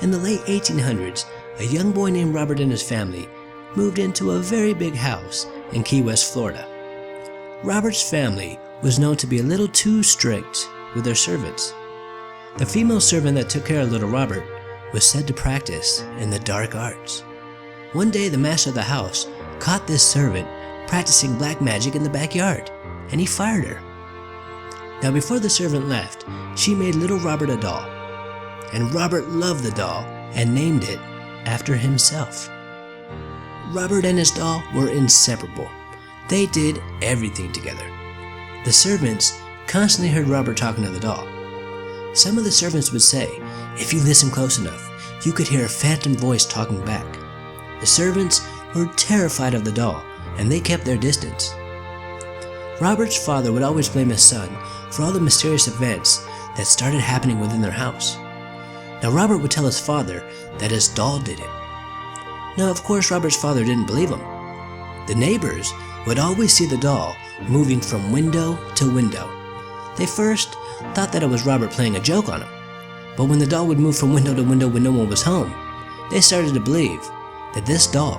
In the late 1800s, a young boy named Robert and his family moved into a very big house in Key West, Florida. Robert's family was known to be a little too strict with their servants. The female servant that took care of little Robert was said to practice in the dark arts. One day, the master of the house caught this servant practicing black magic in the backyard, and he fired her. Now, before the servant left, she made little Robert a doll, and Robert loved the doll and named it after himself. Robert and his doll were inseparable. They did everything together. The servants constantly heard Robert talking to the doll. Some of the servants would say, if you listen close enough, you could hear a phantom voice talking back. The servants were terrified of the doll, and they kept their distance. Robert's father would always blame his son for all the mysterious events that started happening within their house. Now, Robert would tell his father that his doll did it. Now, of course, Robert's father didn't believe him. The neighbors would always see the doll moving from window to window. They first thought that it was Robert playing a joke on him, but when the doll would move from window to window when no one was home, they started to believe that this doll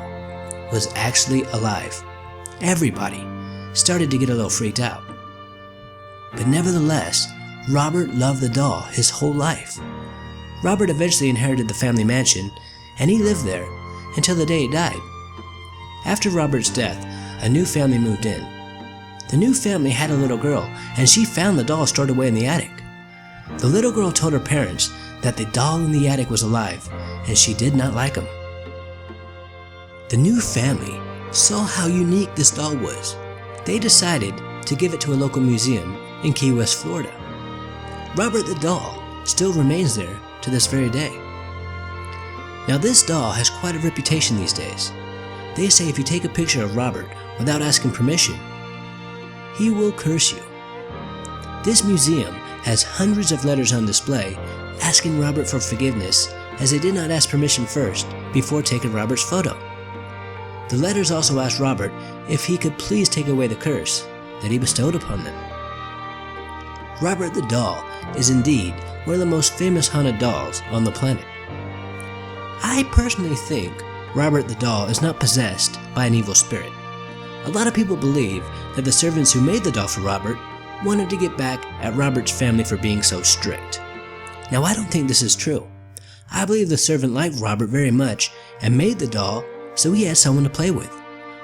was actually alive. Everybody started to get a little freaked out. But nevertheless, Robert loved the doll his whole life. Robert eventually inherited the family mansion, and he lived there until the day he died. After Robert's death, a new family moved in. The new family had a little girl, and she found the doll stored away in the attic. The little girl told her parents that the doll in the attic was alive, and she did not like him. The new family saw how unique this doll was. They decided to give it to a local museum in Key West, Florida. Robert the doll still remains there to this very day. Now, this doll has quite a reputation these days. They say if you take a picture of Robert without asking permission, he will curse you. This museum has hundreds of letters on display asking Robert for forgiveness, as they did not ask permission first before taking Robert's photo. The letters also asked Robert if he could please take away the curse that he bestowed upon them. Robert the doll is indeed one of the most famous haunted dolls on the planet. I personally think Robert the doll is not possessed by an evil spirit. A lot of people believe that the servants who made the doll for Robert wanted to get back at Robert's family for being so strict. Now, I don't think this is true. I believe the servant liked Robert very much and made the doll so he had someone to play with.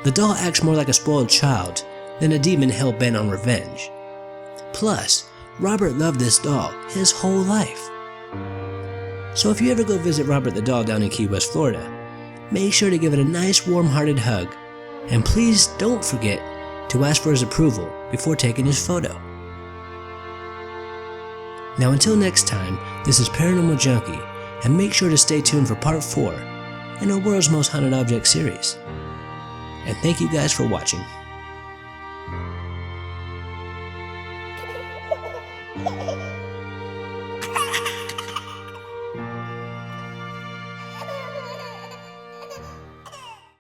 The doll acts more like a spoiled child than a demon hell-bent on revenge. Plus, Robert loved this doll his whole life. So if you ever go visit Robert the doll down in Key West, Florida, make sure to give it a nice warm-hearted hug, and please don't forget to ask for his approval before taking his photo. Now, until next time, this is Paranormal Junkie, and make sure to stay tuned for part 4 in our World's Most Haunted Object series. And thank you guys for watching.